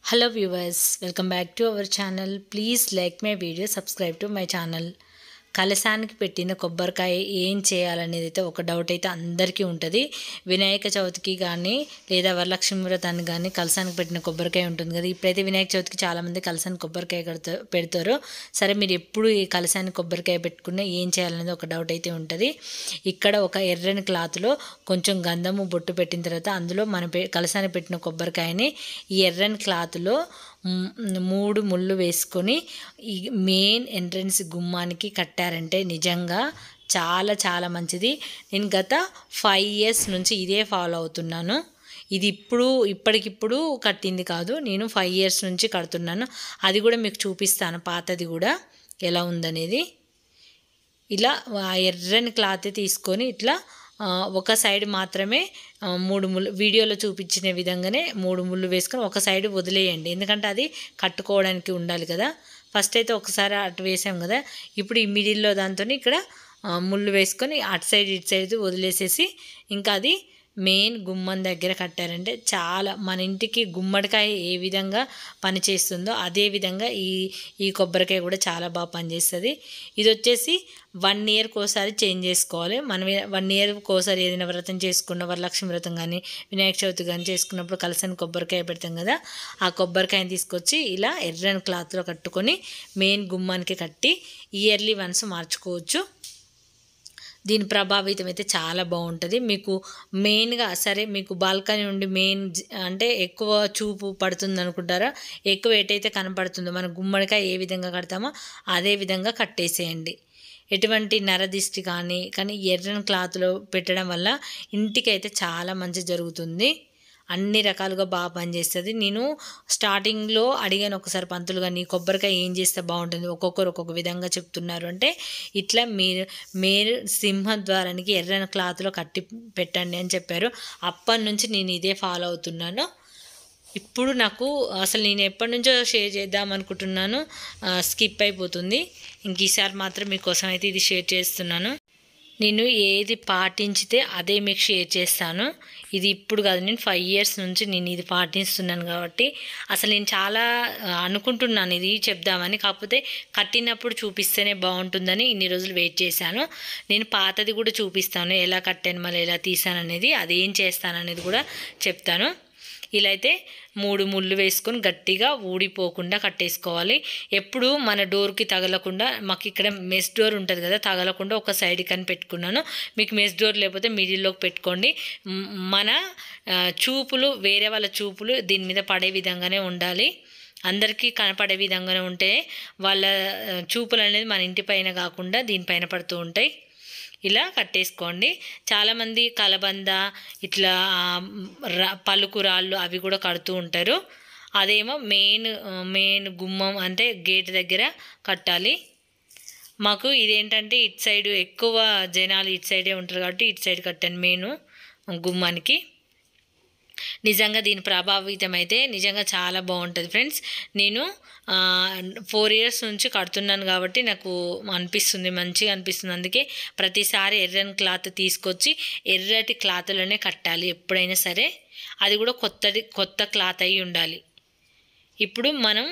Hello viewers, welcome back to our channel. Please like my video, subscribe to my channel. కలశానికి పెట్టిన కొబ్బరికాయ ఏం చేయాలనేది అయితే ఒక డౌట్ అయితే అందరికీ ఉంటుంది. వినాయక చవితికి కానీ లేదా వరలక్ష్మి వ్రతానికి కానీ కలశానికి పెట్టిన కొబ్బరికాయ ఉంటుంది కదా. ఇప్పుడైతే వినాయక చవితికి చాలామంది కలశానికి కొబ్బరికాయ పెడతారు. సరే, మీరు ఎప్పుడు ఈ కలశానికి కొబ్బరికాయ పెట్టుకున్నా ఏం చేయాలనేది ఒక డౌట్ అయితే ఉంటుంది. ఇక్కడ ఒక ఎర్రని క్లాత్లో కొంచెం గంధము బొట్టు పెట్టిన తర్వాత అందులో మనం కలశానికి పెట్టిన కొబ్బరికాయని ఈ ఎర్రని క్లాత్లో 3 ముళ్ళు వేసుకొని ఈ మెయిన్ ఎంట్రన్స్ గుమ్మానికి కట్టారంటే నిజంగా చాలా చాలా మంచిది. నేను గత 5 years నుంచి ఇదే ఫాలో అవుతున్నాను. ఇది ఇప్పటికిప్పుడు కట్టింది కాదు, నేను 5 years నుంచి కడుతున్నాను. అది కూడా మీకు చూపిస్తాను, పాతది కూడా ఎలా ఉందనేది. ఇలా ఎర్రని క్లాత్ తీసుకొని ఇట్లా ఒక సైడ్ మాత్రమే 3 ముళ్ళు, వీడియోలో చూపించిన విధంగానే 3 ముళ్ళు వేసుకొని ఒక సైడ్ వదిలేయండి, ఎందుకంటే అది కట్టుకోవడానికి ఉండాలి కదా. ఫస్ట్ అయితే ఒకసారి అటు వేసాం కదా, ఇప్పుడు ఈ మిడిల్లో దాంతో ఇక్కడ ముళ్ళు వేసుకొని అటు సైడ్ ఇటు సైడ్ వదిలేసేసి ఇంకా అది మెయిన్ గుమ్మం దగ్గర కట్టారంటే చాలా మన ఇంటికి గుమ్మడికాయ ఏ విధంగా పనిచేస్తుందో అదే విధంగా ఈ కొబ్బరికాయ కూడా చాలా బాగా పనిచేస్తుంది. ఇది వచ్చేసి 1 yearకి ఒకసారి చేంజ్ చేసుకోవాలి. మనం 1 yearకి ఒకసారి ఏదైనా వ్రతం చేసుకున్న, వరలక్ష్మి వ్రతం కానీ వినాయక చవితి కానీ చేసుకున్నప్పుడు కలశానికి కొబ్బరికాయ పెడతాం కదా, ఆ కొబ్బరికాయని తీసుకొచ్చి ఇలా ఎర్రని క్లాత్లో కట్టుకొని మెయిన్ గుమ్మానికి కట్టి ఇయర్లీ వన్స్ మార్చుకోవచ్చు. దీని ప్రభావితం అయితే చాలా బాగుంటుంది. మీకు మెయిన్గా సరే మీకు బాల్కనీ నుండి మెయిన్ అంటే ఎక్కువ చూపు పడుతుంది అనుకుంటారా, ఎక్కువ ఎటైతే కనపడుతుందో మన గుమ్మడికాయ ఏ విధంగా కడతామో అదే విధంగా కట్టేసేయండి. ఎటువంటి నరదిష్టి కానీ ఎర్రని క్లాత్లో పెట్టడం వల్ల ఇంటికైతే చాలా మంచి జరుగుతుంది. అన్ని రకాలుగా బాగా పనిచేస్తుంది. నేను స్టార్టింగ్లో అడిగాను ఒకసారి పంతులు గారిని, కొబ్బరికాయ ఏం చేస్తే బాగుంటుంది, ఒక్కొక్కరు ఒక్కొక్క విధంగా చెప్తున్నారు అంటే ఇట్లా మీరు సింహద్వారానికి ఎర్రని క్లాత్లో కట్టి పెట్టండి అని చెప్పారు. అప్పటి నుంచి నేను ఇదే ఫాలో అవుతున్నాను. ఇప్పుడు నాకు అసలు నేను ఎప్పటి నుంచో షేర్ చేద్దాం అనుకుంటున్నాను, స్కిప్ అయిపోతుంది. ఇంక ఈసారి మాత్రం మీకోసం అయితే ఇది షేర్ చేస్తున్నాను. నేను ఏది పాటించితే అదే మీకు షేర్ చేస్తాను. ఇది ఇప్పుడు కాదు, నేను 5 years నుంచి నేను ఇది పాటిస్తున్నాను కాబట్టి అసలు నేను చాలా అనుకుంటున్నాను ఇది చెప్దామని, కాకపోతే కట్టినప్పుడు చూపిస్తేనే బాగుంటుందని ఇన్ని రోజులు వెయిట్ చేశాను. నేను పాతది కూడా చూపిస్తాను, ఎలా కట్టాను మళ్ళీ ఎలా తీసాను అనేది, అదేం చేస్తాననేది కూడా చెప్తాను. ఇలా అయితే 3 ముళ్ళు వేసుకొని గట్టిగా ఊడిపోకుండా కట్టేసుకోవాలి. ఎప్పుడు మన డోర్కి తగలకుండా, మాకు ఇక్కడ మెస్ డోర్ ఉంటుంది కదా, తగలకుండా ఒక సైడ్కి అని పెట్టుకున్నాను. మీకు మెస్ డోర్ లేకపోతే మిడిల్లోకి పెట్టుకోండి. మన చూపులు, వేరే వాళ్ళ చూపులు దీని మీద పడే విధంగానే ఉండాలి. అందరికీ కనపడే విధంగానే ఉంటే వాళ్ళ చూపులు అనేది మన ఇంటి పైన కాకుండా దీనిపైన పడుతూ ఉంటాయి. ఇలా కట్టేసుకోండి. చాలామంది కలబంద ఇట్లా పలుకు రాళ్ళు అవి కూడా కడుతూ ఉంటారు. అదేమో మెయిన్ గుమ్మం అంటే గేట్ దగ్గర కట్టాలి. మాకు ఇదేంటంటే ఇటు సైడు ఎక్కువ జనాలు ఇటు సైడే ఉంటారు కాబట్టి ఇటు సైడ్ కట్టాను మెయిన్ గుమ్మానికి. నిజంగా దీని ప్రభావితం అయితే నిజంగా చాలా బాగుంటుంది ఫ్రెండ్స్. నేను 4 years నుంచి కడుతున్నాను కాబట్టి నాకు అనిపిస్తుంది, మంచిగా అనిపిస్తుంది. అందుకే ప్రతిసారి ఎర్రని క్లాత్ తీసుకొచ్చి ఎర్రటి క్లాత్లోనే కట్టాలి ఎప్పుడైనా సరే. అది కూడా కొత్త క్లాత్ అయి ఉండాలి. ఇప్పుడు మనం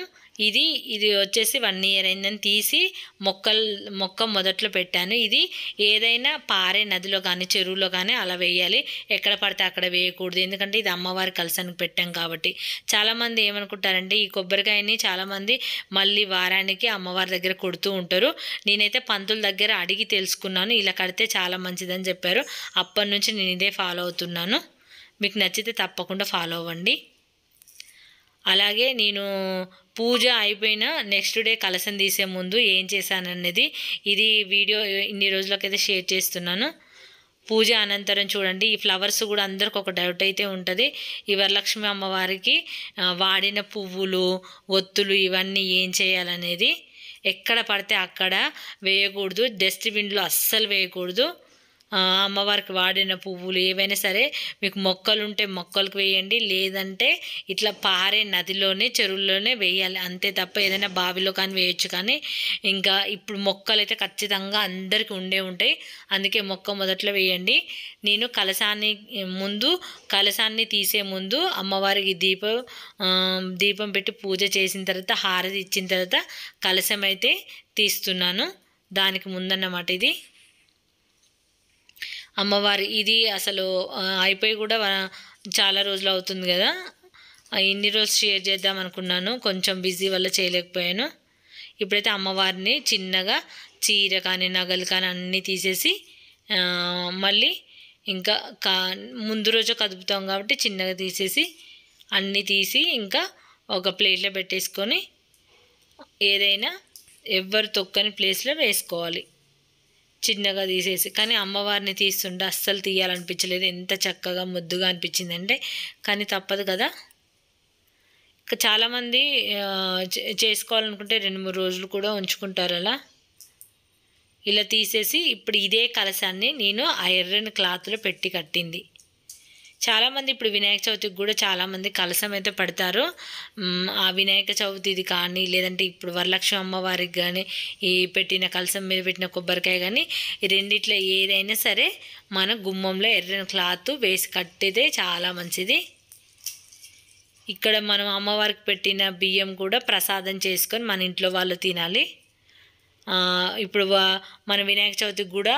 ఇది వచ్చేసి 1 year అయిందని తీసి మొక్క మొదట్లో పెట్టాను. ఇది ఏదైనా పారే నదిలో కానీ చెరువులో కానీ అలా వేయాలి, ఎక్కడ పడితే అక్కడ వేయకూడదు. ఎందుకంటే ఇది అమ్మవారి కలశానికి పెట్టాం కాబట్టి. చాలామంది ఏమనుకుంటారంటే ఈ కొబ్బరికాయని చాలామంది మళ్ళీ వారానికి అమ్మవారి దగ్గర కొడుతూ ఉంటారు. నేనైతే పంతుల దగ్గర అడిగి తెలుసుకున్నాను, ఇలా కడితే చాలా మంచిదని చెప్పారు. అప్పటి నుంచి నేను ఇదే ఫాలో అవుతున్నాను. మీకు నచ్చితే తప్పకుండా ఫాలో అవ్వండి. అలాగే నేను పూజ అయిపోయిన నెక్స్ట్ డే కలశం తీసే ముందు ఏం చేశాననేది ఇది వీడియో ఇన్ని రోజులకైతే షేర్ చేస్తున్నాను. పూజ అనంతరం చూడండి, ఈ ఫ్లవర్స్ కూడా అందరికి ఒక డౌట్ అయితే ఉంటుంది. ఈ వరలక్ష్మి అమ్మవారికి వాడిన పువ్వులు, ఒత్తులు ఇవన్నీ ఏం చేయాలనేది. ఎక్కడ పడితే అక్కడ వేయకూడదు, డస్ట్బిన్లో అస్సలు వేయకూడదు. అమ్మవారికి వాడిన పువ్వులు ఏవైనా సరే మీకు మొక్కలు ఉంటే మొక్కలకు వేయండి, లేదంటే ఇట్లా పారే నదిలోనే చెరువుల్లోనే వేయాలి అంతే తప్ప ఏదైనా బావిలో కానీ వేయచ్చు. కానీ ఇంకా ఇప్పుడు మొక్కలు అయితే ఖచ్చితంగా అందరికీ ఉంటాయి, అందుకే మొక్క మొదట్లో వేయండి. నేను కలశాన్ని తీసే ముందు అమ్మవారికి దీపం పెట్టి పూజ చేసిన తర్వాత హారతి ఇచ్చిన తర్వాత కలశం అయితే తీస్తున్నాను. దానికి ముందన్నమాట ఇది అమ్మవారి. ఇది అసలు అయిపోయి కూడా చాలా రోజులు అవుతుంది కదా, ఇన్ని రోజులు షేర్ చేద్దాం అనుకున్నాను, కొంచెం బిజీ వల్ల చేయలేకపోయాను. ఇప్పుడైతే అమ్మవారిని చిన్నగా చీర కానీ నగలు కానీ అన్నీ తీసేసి మళ్ళీ ఇంకా ముందు రోజు కదుపుతాం కాబట్టి చిన్నగా తీసేసి అన్నీ తీసి ఇంకా ఒక ప్లేట్లో పెట్టేసుకొని ఏదైనా ఎవ్వరు తొక్కని ప్లేస్లో వేసుకోవాలి చిన్నగా తీసేసి. కానీ అమ్మవారిని తీస్తుంటే అస్సలు తీయాలనిపించలేదు, ఎంత చక్కగా ముద్దుగా అనిపించిందంటే. కానీ తప్పదు కదా, చాలామంది చేసుకోవాలనుకుంటే 2-3 రోజులు కూడా ఉంచుకుంటారు అలా. ఇలా తీసేసి ఇప్పుడు ఇదే కలశాన్ని నేను ఐరన్ క్లాత్లో పెట్టి కట్టింది. చాలామంది ఇప్పుడు వినాయక చవితికి కూడా చాలామంది కలశం అయితే పెడతారు. ఆ వినాయక చవితిది కానీ లేదంటే ఇప్పుడు వరలక్ష్మి అమ్మవారికి కానీ ఈ పెట్టిన కలశం మీద పెట్టిన కొబ్బరికాయ కానీ ఈ రెండిట్లో ఏదైనా సరే మన గుమ్మంలో ఎర్రని క్లాత్ వేసి కట్టితే చాలా మంచిది. ఇక్కడ మనం అమ్మవారికి పెట్టిన బియ్యం కూడా ప్రసాదం చేసుకొని మన ఇంట్లో వాళ్ళు తినాలి. ఇప్పుడు మన వినాయక చవితికి కూడా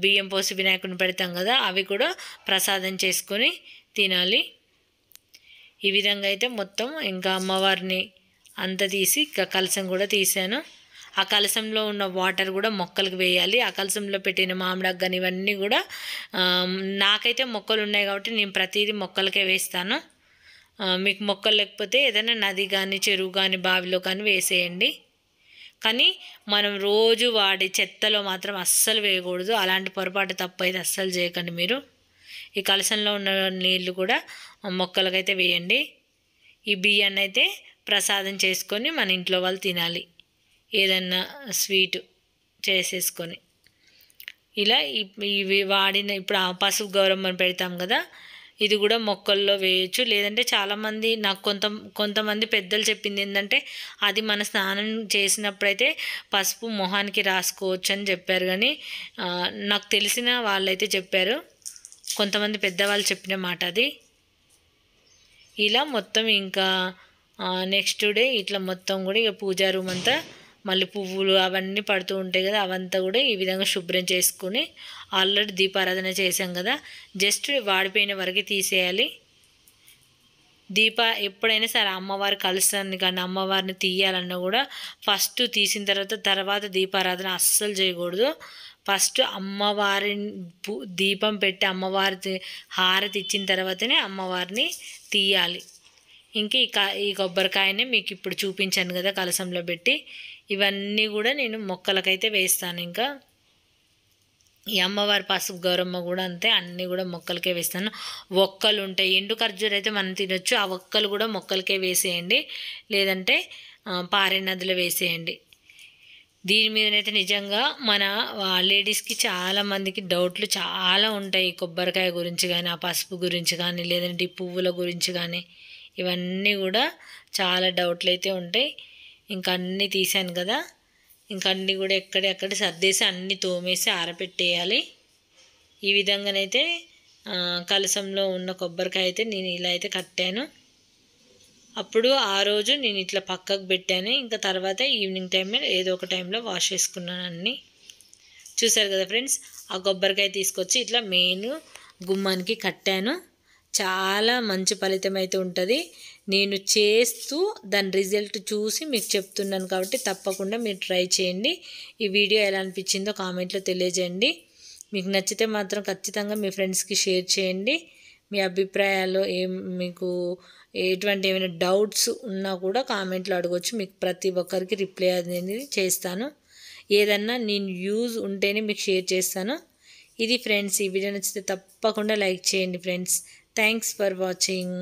బియ్యం పోసి వినాయకుడిని పెడతాం కదా, అవి కూడా ప్రసాదం చేసుకొని తినాలి. ఈ విధంగా అయితే మొత్తం ఇంకా అమ్మవారిని అంత తీసి కలశం కూడా తీసాను. ఆ కలశంలో ఉన్న వాటర్ కూడా మొక్కలకు వేయాలి. ఆ కలశంలో పెట్టిన మామిడాకు కానీ ఇవన్నీ కూడా నాకైతే మొక్కలు ఉన్నాయి కాబట్టి నేను ప్రతిదీ మొక్కలకే వేస్తాను. మీకు మొక్కలు లేకపోతే ఏదైనా నది కానీ చెరువు కానీ బావిలో కానీ వేసేయండి. కానీ మనం రోజు వాడే చెత్తలో మాత్రం అస్సలు వేయకూడదు. అలాంటి పొరపాటు తప్పు అయితే అస్సలు చేయకండి మీరు. ఈ కలశంలో ఉన్న నీళ్ళు కూడా మొక్కలకైతే వేయండి. ఈ బియ్యాన్ని అయితే ప్రసాదం చేసుకొని మన ఇంట్లో వాళ్ళు తినాలి, ఏదన్నా స్వీటు చేసేసుకొని. ఇలా ఇవి వాడిన ఇప్పుడు ఆ పసుపు గౌరమ్మని పెడతాం కదా, ఇది కూడా మొక్కల్లో వేయచ్చు. లేదంటే చాలామంది నాకు కొంతమంది పెద్దలు చెప్పింది ఏంటంటే అది మన స్నానం చేసినప్పుడైతే పసుపు మొహానికి రాసుకోవచ్చు అని చెప్పారు. కానీ నాకు తెలిసిన వాళ్ళైతే చెప్పారు, కొంతమంది పెద్దవాళ్ళు చెప్పిన మాట అది. ఇలా మొత్తం ఇంకా నెక్స్ట్ డే ఇట్లా మొత్తం కూడా ఇక పూజా రూమ్ అంతా మళ్ళీ పువ్వులు అవన్నీ పడుతూ ఉంటాయి కదా, అవంతా కూడా ఈ విధంగా శుభ్రం చేసుకుని ఆల్రెడీ దీపారాధన చేసాం కదా, జస్ట్ వాడిపోయిన వరకు తీసేయాలి. ఎప్పుడైనా సరే అమ్మవారి కలశాన్ని కానీ అమ్మవారిని తీయాలన్నా కూడా ఫస్ట్ తీసిన తర్వాత దీపారాధన అస్సలు చేయకూడదు. ఫస్ట్ అమ్మవారిని దీపం పెట్టి అమ్మవారి హారతి ఇచ్చిన తర్వాతనే అమ్మవారిని తీయాలి. ఈ కొబ్బరికాయనే మీకు ఇప్పుడు చూపించాను కదా కలశంలో పెట్టి, ఇవన్నీ కూడా నేను మొక్కలకైతే వేస్తాను. ఇంకా ఈ అమ్మవారి పసుపు గౌరమ్మ కూడా అంతే, అన్నీ కూడా మొక్కలకే వేస్తాను. ఒక్కలు ఉంటాయి, ఎండు ఖర్జూర అయితే మనం తినొచ్చు, ఆ ఒక్కలు కూడా మొక్కలకే వేసేయండి, లేదంటే పారే నదిలో వేసేయండి. దీని మీదనైతే నిజంగా మన లేడీస్కి చాలామందికి డౌట్లు చాలా ఉంటాయి, కొబ్బరికాయ గురించి కానీ ఆ పసుపు గురించి కానీ లేదంటే ఈ పువ్వుల గురించి కానీ ఇవన్నీ కూడా చాలా డౌట్లు అయితే ఉంటాయి. ఇంకా అన్నీ తీసాను కదా, ఇంకా అన్నీ కూడా ఎక్కడెక్కడ సర్దేసి అన్నీ తోమేసి ఆరబెట్టేయాలి. ఈ విధంగానైతే కలశంలో ఉన్న కొబ్బరికాయ అయితే నేను ఇలా అయితే కట్టాను. అప్పుడు ఆ రోజు నేను ఇట్లా పక్కకు పెట్టాను, ఇంకా తర్వాత ఈవినింగ్ టైంలో ఏదో ఒక టైంలో వాష్ చేసుకున్నాను అన్నీ. చూసారు కదా ఫ్రెండ్స్, ఆ కొబ్బరికాయ తీసుకొచ్చి ఇట్లా మెయిన్ గుమ్మానికి కట్టాను. చాలా మంచి ఫలితం అయితే ఉంటుంది. నేను చేస్తూ దాని రిజల్ట్ చూసి మీకు చెప్తున్నాను కాబట్టి తప్పకుండా మీరు ట్రై చేయండి. ఈ వీడియో ఎలా అనిపించిందో కామెంట్లో తెలియజేయండి. మీకు నచ్చితే మాత్రం ఖచ్చితంగా మీ ఫ్రెండ్స్కి షేర్ చేయండి. మీ అభిప్రాయాలు మీకు ఎటువంటి ఏమైనా డౌట్స్ ఉన్నా కూడా కామెంట్లో అడగవచ్చు, మీకు ప్రతి ఒక్కరికి రిప్లై అనేది చేస్తాను. ఏదన్నా నేను యూజ్ ఉంటేనే మీకు షేర్ చేస్తాను. ఇది ఫ్రెండ్స్, ఈ వీడియో నచ్చితే తప్పకుండా లైక్ చేయండి ఫ్రెండ్స్. Thanks for watching.